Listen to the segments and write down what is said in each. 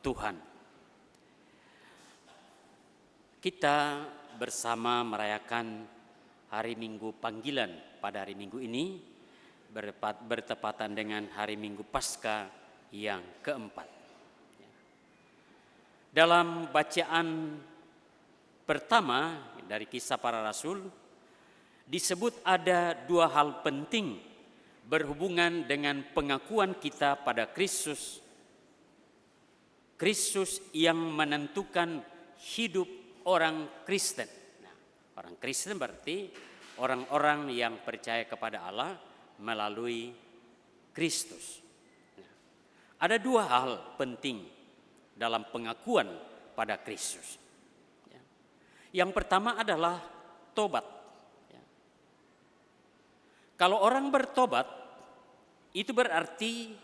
Tuhan. Kita bersama merayakan hari Minggu Panggilan pada hari Minggu ini bertepatan dengan hari Minggu Paskah yang keempat. Dalam bacaan pertama dari Kisah Para Rasul disebut ada dua hal penting berhubungan dengan pengakuan kita pada Kristus. Kristus yang menentukan hidup orang Kristen. Nah, orang Kristen berarti orang-orang yang percaya kepada Allah melalui Kristus. Nah, ada dua hal penting dalam pengakuan pada Kristus. Yang pertama adalah tobat. Kalau orang bertobat, itu berarti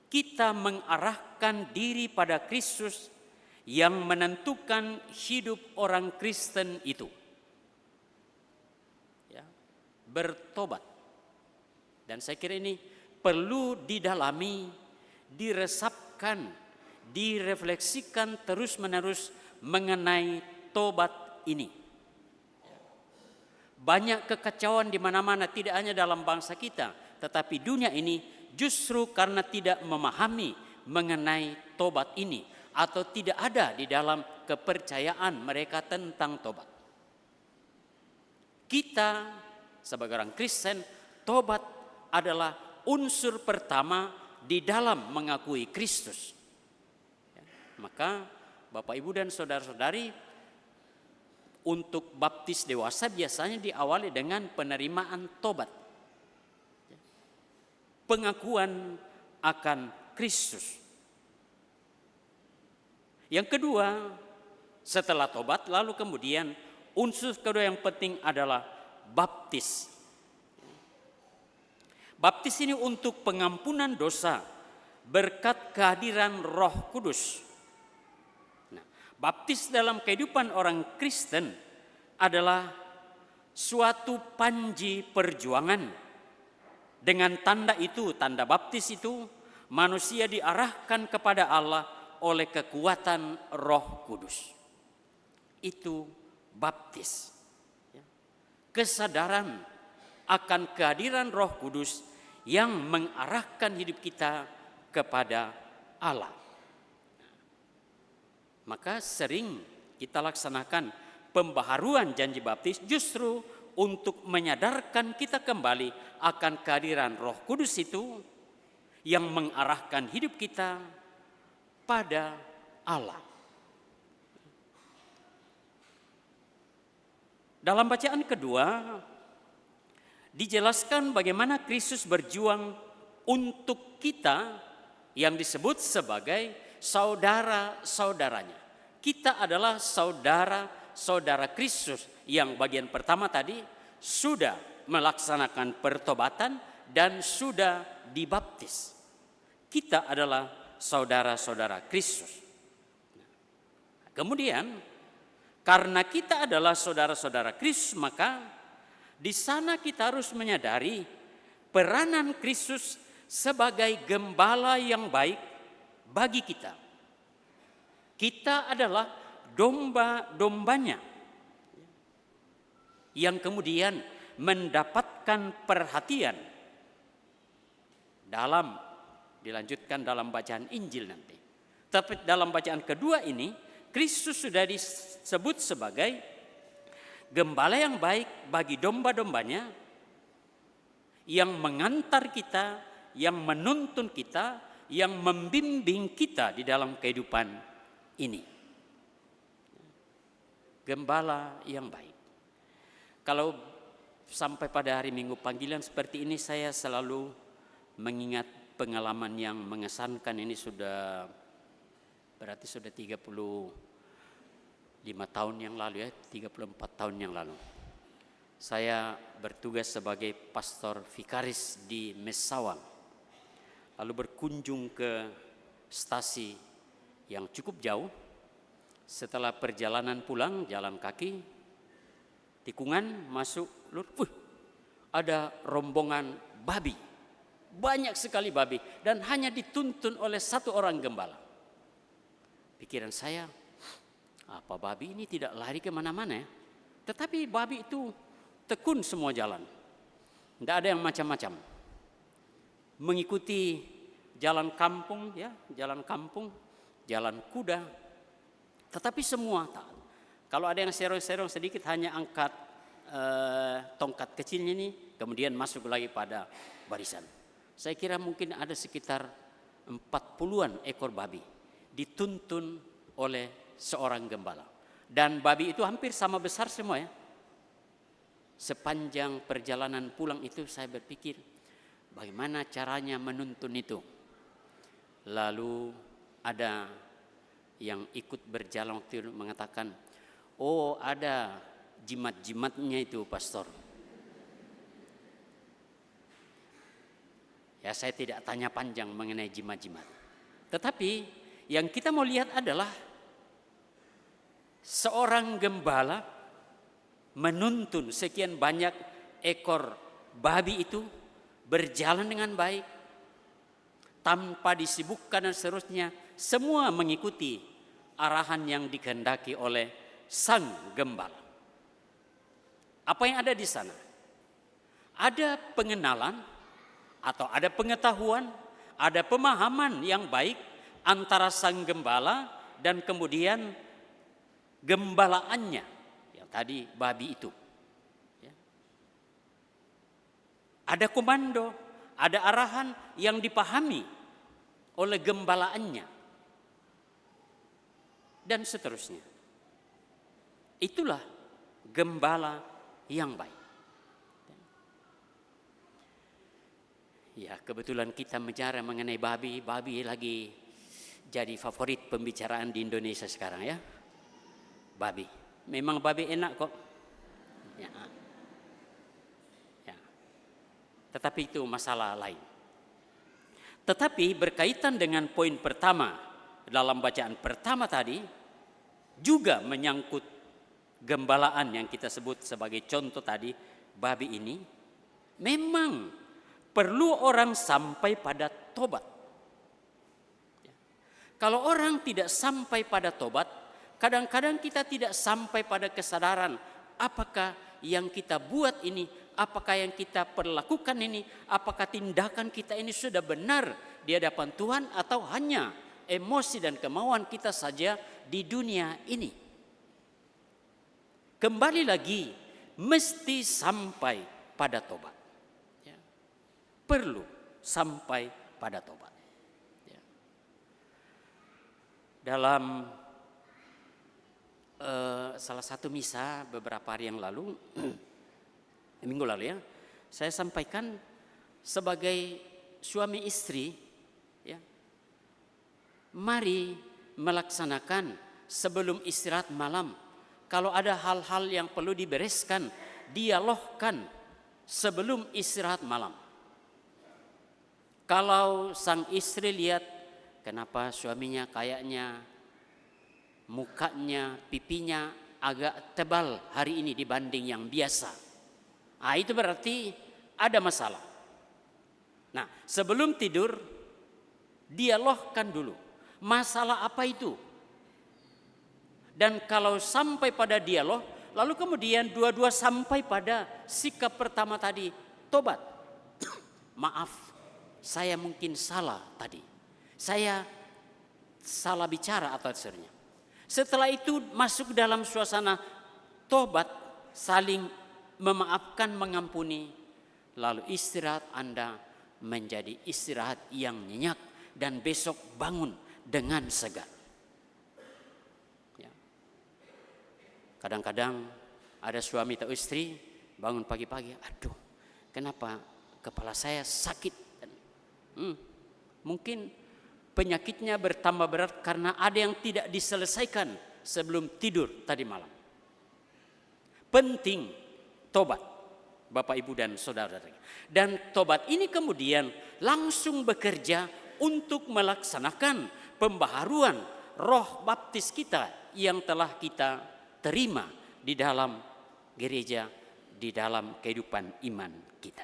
kita mengarahkan diri pada Kristus yang menentukan hidup orang Kristen itu. Bertobat. Dan saya kira ini perlu didalami, diresapkan, direfleksikan terus-menerus mengenai tobat ini. Banyak kekacauan di mana-mana, tidak hanya dalam bangsa kita, tetapi dunia ini justru karena tidak memahami mengenai tobat ini atau tidak ada di dalam kepercayaan mereka tentang tobat. Kita sebagai orang Kristen, tobat adalah unsur pertama di dalam mengakui Kristus. Maka Bapak Ibu dan saudara-saudari, untuk baptis dewasa biasanya diawali dengan penerimaan tobat. Pengakuan akan Kristus. Yang kedua, setelah tobat lalu kemudian unsur kedua yang penting adalah baptis. Baptis ini untuk pengampunan dosa berkat kehadiran Roh Kudus. Nah, baptis dalam kehidupan orang Kristen adalah suatu panji perjuangan. Dengan tanda itu, tanda baptis itu, manusia diarahkan kepada Allah oleh kekuatan Roh Kudus. Itu baptis. Kesadaran akan kehadiran Roh Kudus yang mengarahkan hidup kita kepada Allah. Maka sering kita laksanakan pembaharuan janji baptis justru untuk menyadarkan kita kembali akan kehadiran Roh Kudus itu yang mengarahkan hidup kita pada Allah. Dalam bacaan kedua dijelaskan bagaimana Kristus berjuang untuk kita yang disebut sebagai saudara-saudaranya. Kita adalah saudara-saudara Kristus yang bagian pertama tadi sudah melaksanakan pertobatan dan sudah dibaptis. Kita adalah saudara-saudara Kristus. Kemudian karena kita adalah saudara-saudara Kristus, maka di sana kita harus menyadari peranan Kristus sebagai gembala yang baik bagi kita. Kita adalah domba-dombanya yang kemudian mendapatkan perhatian dilanjutkan dalam bacaan Injil nanti. Tapi dalam bacaan kedua ini Kristus sudah disebut sebagai gembala yang baik bagi domba-dombanya yang mengantar kita, yang menuntun kita, yang membimbing kita di dalam kehidupan ini. Gembala yang baik. Kalau sampai pada hari Minggu Panggilan seperti ini, saya selalu mengingat pengalaman yang mengesankan. Ini berarti sudah 35 tahun yang lalu 34 tahun yang lalu. Saya bertugas sebagai pastor vikaris di Messawang. Lalu berkunjung ke stasi yang cukup jauh. Setelah perjalanan pulang jalan kaki, tikungan masuk, ada rombongan babi. Banyak sekali babi dan hanya dituntun oleh satu orang gembala. pikiran saya, apa babi ini tidak lari kemana-mana ya? Tetapi babi itu tekun semua jalan. Tidak ada yang macam-macam. Mengikuti jalan kampung, ya, jalan kampung, jalan kuda. Tetapi semua taat. Kalau ada yang serong-serong sedikit, hanya angkat tongkat kecilnya ini, kemudian masuk lagi pada barisan. Saya kira mungkin ada sekitar 40-an ekor babi dituntun oleh seorang gembala. Dan babi itu hampir sama besar semua ya. Sepanjang perjalanan pulang itu saya berpikir, bagaimana caranya menuntun itu. Lalu ada yang ikut berjalan waktu itu mengatakan, oh ada jimat-jimatnya itu pastor. Ya saya tidak tanya panjang mengenai jimat-jimat. Tetapi yang kita mau lihat adalah seorang gembala menuntun sekian banyak ekor babi itu berjalan dengan baik tanpa disibukkan dan seterusnya, semua mengikuti arahan yang dikehendaki oleh sang gembala. Apa yang ada di sana? Ada pengenalan atau ada pengetahuan, ada pemahaman yang baik antara sang gembala dan kemudian gembalaannya, yang tadi babi itu. Ya. Ada komando, ada arahan yang dipahami oleh gembalaannya, dan seterusnya. Itulah gembala yang baik. Ya, kebetulan kita bicara mengenai babi. Babi lagi jadi favorit pembicaraan di Indonesia sekarang ya. Babi. Memang babi enak kok. Ya. Ya. Tetapi itu masalah lain. Tetapi berkaitan dengan poin pertama dalam bacaan pertama tadi, juga menyangkut gembalaan yang kita sebut sebagai contoh tadi, babi ini, memang perlu orang sampai pada tobat. Kalau orang tidak sampai pada tobat, kadang-kadang kita tidak sampai pada kesadaran apakah yang kita buat ini, apakah yang kita perlakukan ini, apakah tindakan kita ini sudah benar di hadapan Tuhan atau hanya emosi dan kemauan kita saja di dunia ini. Kembali lagi, mesti sampai pada tobat. Ya. Perlu sampai pada tobat. Ya. Dalam salah satu misa beberapa hari yang lalu, minggu lalu ya, saya sampaikan sebagai suami istri, ya, mari melaksanakan sebelum istirahat malam. Kalau ada hal-hal yang perlu dibereskan, dialogkan sebelum istirahat malam. Kalau sang istri lihat kenapa suaminya kayaknya mukanya, pipinya agak tebal hari ini dibanding yang biasa, itu berarti ada masalah. Nah, sebelum tidur dialogkan dulu masalah apa itu. Dan kalau sampai pada dialog, lalu kemudian dua-dua sampai pada sikap pertama tadi, tobat. Maaf, saya mungkin salah tadi. Saya salah bicara atau seterusnya. Setelah itu masuk dalam suasana tobat, saling memaafkan, mengampuni. Lalu istirahat Anda menjadi istirahat yang nyenyak dan besok bangun dengan segar. Kadang-kadang ada suami atau istri bangun pagi-pagi, aduh kenapa kepala saya sakit. Mungkin penyakitnya bertambah berat karena ada yang tidak diselesaikan sebelum tidur tadi malam. Penting tobat Bapak Ibu dan Saudara. Dan tobat ini kemudian langsung bekerja untuk melaksanakan pembaharuan roh baptis kita yang telah kita terima di dalam gereja, di dalam kehidupan iman kita.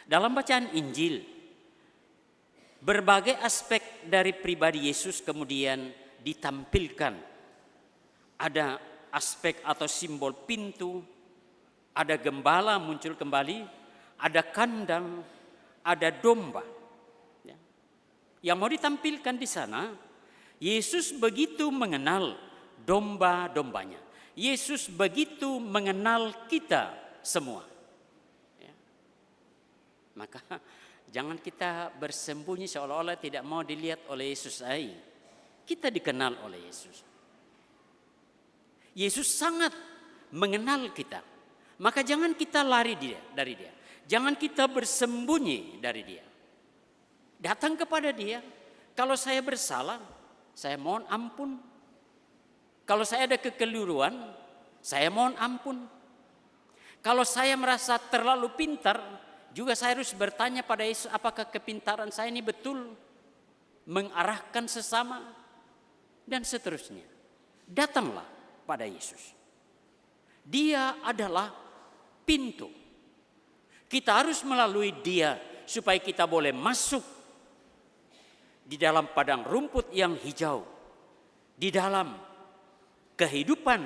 Dalam bacaan Injil, berbagai aspek dari pribadi Yesus kemudian ditampilkan. Ada aspek atau simbol pintu, ada gembala muncul kembali, ada kandang, ada domba. Ya. Yang mau ditampilkan di sana, Yesus begitu mengenal domba-dombanya. Yesus begitu mengenal kita semua. Ya. Maka jangan kita bersembunyi seolah-olah tidak mau dilihat oleh Yesus. Kita dikenal oleh Yesus. Yesus sangat mengenal kita. Maka jangan kita lari dari dia. Jangan kita bersembunyi dari dia. Datang kepada dia. Kalau saya bersalah, saya mohon ampun. Kalau saya ada kekeliruan, saya mohon ampun. Kalau saya merasa terlalu pintar, juga saya harus bertanya pada Yesus, apakah kepintaran saya ini betul mengarahkan sesama, dan seterusnya. Datanglah pada Yesus. Dia adalah pintu. Kita harus melalui dia supaya kita boleh masuk di dalam padang rumput yang hijau, di dalam kehidupan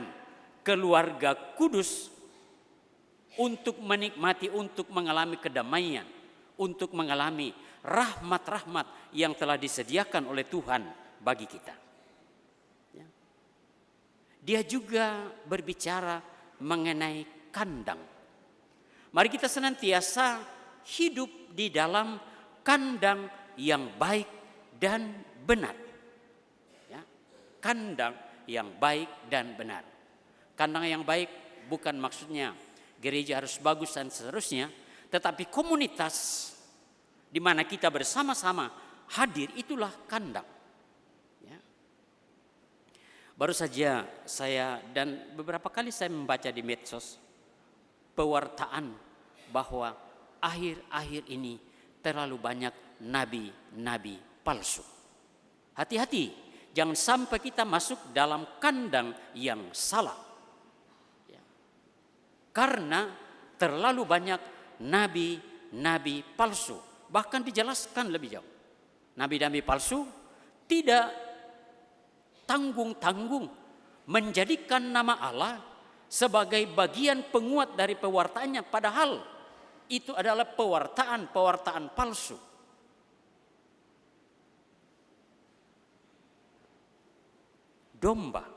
keluarga kudus, untuk menikmati, untuk mengalami kedamaian, untuk mengalami rahmat-rahmat yang telah disediakan oleh Tuhan bagi kita. Ya. Dia juga berbicara mengenai kandang. Mari kita senantiasa hidup di dalam kandang yang baik dan benar. Ya. Kandang yang baik dan benar. Kandang yang baik bukan maksudnya gereja harus bagus dan seterusnya, tetapi komunitas di mana kita bersama-sama hadir, itulah kandang. Ya. Baru saja saya dan beberapa kali saya membaca di medsos pewartaan bahwa akhir-akhir ini terlalu banyak nabi-nabi palsu. Hati-hati, jangan sampai kita masuk dalam kandang yang salah. Ya. Karena terlalu banyak nabi-nabi palsu. Bahkan dijelaskan lebih jauh. Nabi-nabi palsu tidak tanggung-tanggung menjadikan nama Allah sebagai bagian penguat dari pewartaannya, padahal itu adalah pewartaan palsu. Domba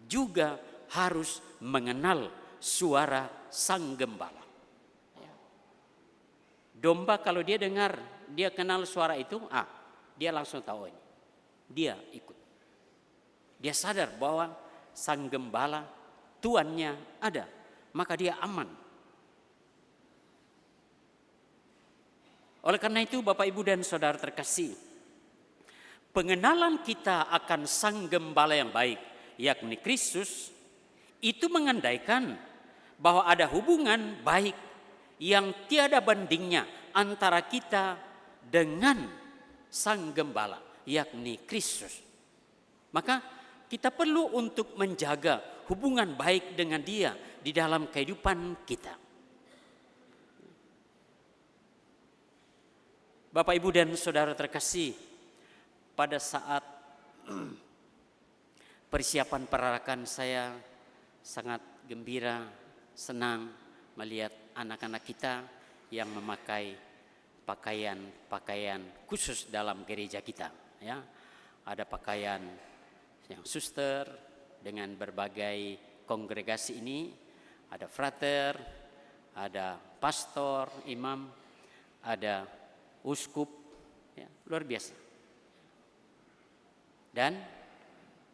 juga harus mengenal suara sang gembala. Domba kalau dia dengar, dia kenal suara itu, dia langsung tahu ini. Dia ikut. Dia sadar bahwa sang gembala, tuannya ada, maka dia aman. Oleh karena itu Bapak Ibu dan Saudara terkasih, pengenalan kita akan sang gembala yang baik, yakni Kristus, itu mengandaikan bahwa ada hubungan baik yang tiada bandingnya antara kita dengan sang gembala, yakni Kristus. Maka kita perlu untuk menjaga hubungan baik dengan dia di dalam kehidupan kita. Bapak, Ibu, dan Saudara terkasih, pada saat persiapan perarakan saya sangat gembira, senang melihat anak-anak kita yang memakai pakaian khusus dalam gereja kita. Ya, ada pakaian yang suster dengan berbagai kongregasi ini, ada frater, ada pastor, imam, ada uskup, ya, luar biasa. Dan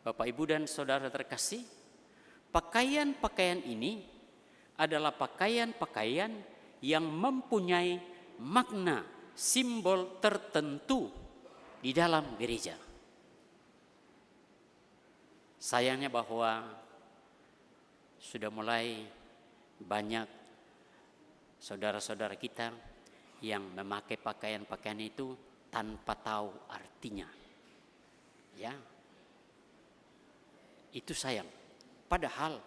Bapak, Ibu, dan Saudara terkasih, pakaian-pakaian ini adalah pakaian-pakaian yang mempunyai makna simbol tertentu di dalam gereja. Sayangnya bahwa sudah mulai banyak saudara-saudara kita yang memakai pakaian-pakaian itu tanpa tahu artinya. Ya. Itu sayang. Padahal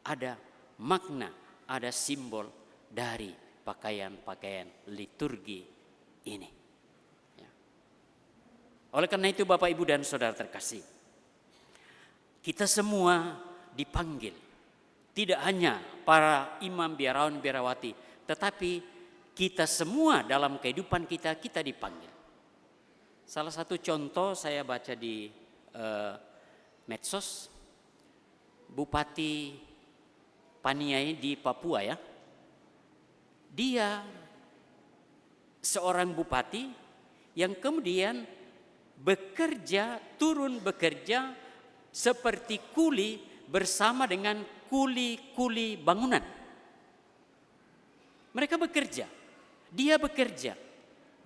ada makna, ada simbol dari pakaian-pakaian liturgi ini. Ya. Oleh karena itu Bapak, Ibu, dan Saudara terkasih, kita semua dipanggil. Tidak hanya para imam, biarawan, biarawati, tetapi kita semua dalam kehidupan kita dipanggil. Salah satu contoh saya baca di medsos, Bupati Paniai di Papua ya. Dia seorang bupati yang kemudian turun bekerja seperti kuli bersama dengan kuli-kuli bangunan. Mereka bekerja, dia bekerja,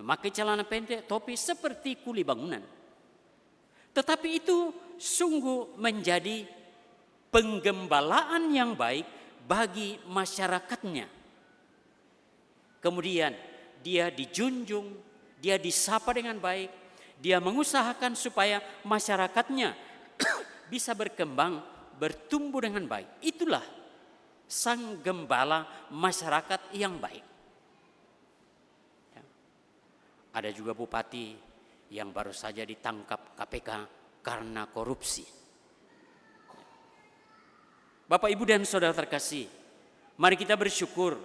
memakai celana pendek, topi seperti kuli bangunan. Tetapi itu sungguh menjadi penggembalaan yang baik bagi masyarakatnya. Kemudian dia dijunjung, dia disapa dengan baik, dia mengusahakan supaya masyarakatnya bisa berkembang, bertumbuh dengan baik. Itulah sang gembala masyarakat yang baik. Ya. Ada juga bupati yang baru saja ditangkap KPK karena korupsi. Bapak, Ibu, dan Saudara terkasih, mari kita bersyukur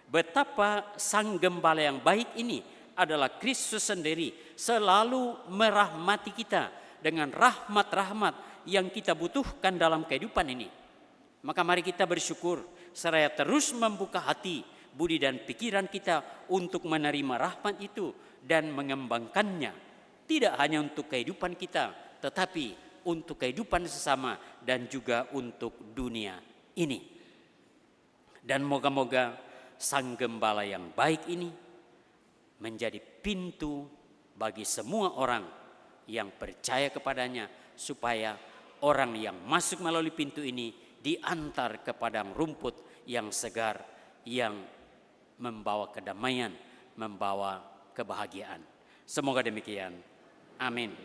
betapa sang gembala yang baik ini adalah Kristus sendiri, selalu merahmati kita dengan rahmat-rahmat yang kita butuhkan dalam kehidupan ini. Maka mari kita bersyukur seraya terus membuka hati, budi, dan pikiran kita untuk menerima rahmat itu dan mengembangkannya. Tidak hanya untuk kehidupan kita, tetapi untuk kehidupan sesama dan juga untuk dunia ini. Dan moga-moga sang gembala yang baik ini menjadi pintu bagi semua orang yang percaya kepadanya, supaya orang yang masuk melalui pintu ini diantar ke padang rumput yang segar, yang membawa kedamaian, membawa kebahagiaan. Semoga demikian. Amin.